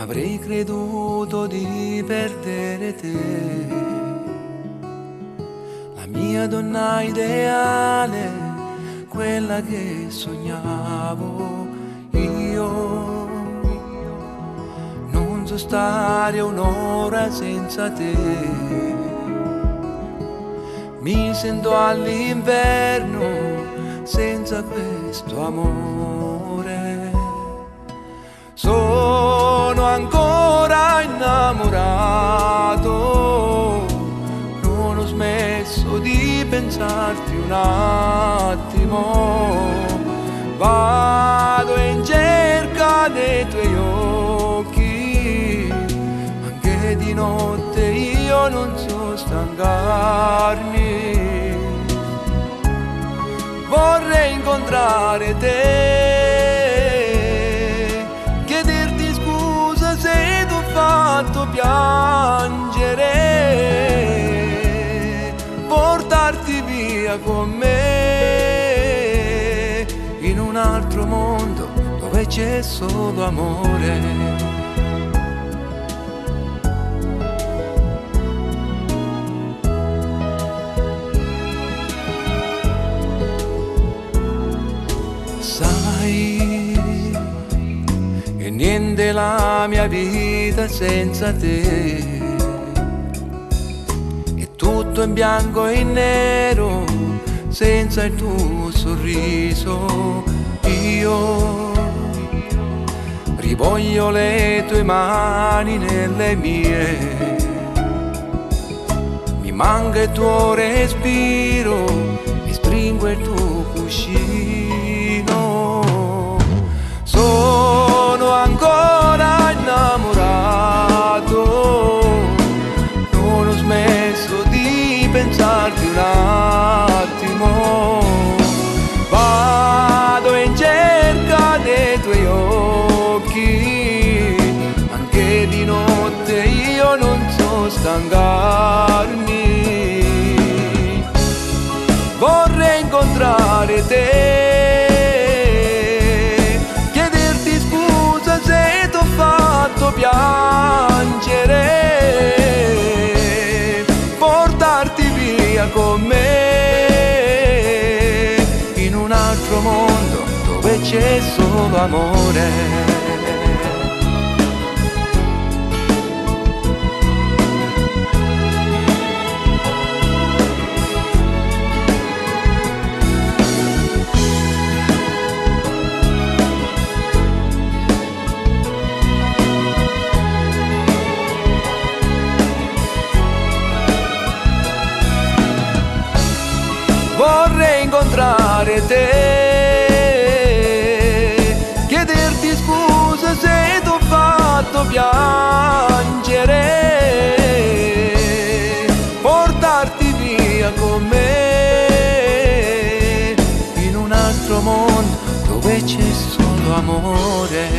avrei creduto di perdere te, la mia donna ideale, quella che sognavo io. Non so stare un'ora senza te, mi sento all'inverno senza questo amore. Sono ancora innamorato, non ho smesso di pensarti un attimo. Vado in cerca dei tuoi occhi, anche di notte io non so stancarmi. Vorrei incontrare te, chiederti scusa se t'ho fatto piangere, portarti via con me in un altro mondo dove c'è solo amore. Sai che niente è la mia vita senza te, è tutto in bianco e in nero senza il tuo sorriso. Io rivoglio le tue mani nelle mie, mi manca il tuo respiro e stringo il tuo cuscino. Sono ancora innamorato, non ho smesso di pensarti un attimo. Vado in cerca dei tuoi occhi, anche di notte io non so stancarmi. Vorrei incontrare te, chiederti scusa se t'ho fatto piangere, portarti via con me in un altro mondo dove c'è solo amore. Vorrei incontrare te, chiederti scusa se t'ho fatto piangere, portarti via con me in un altro mondo dove c'è solo amore.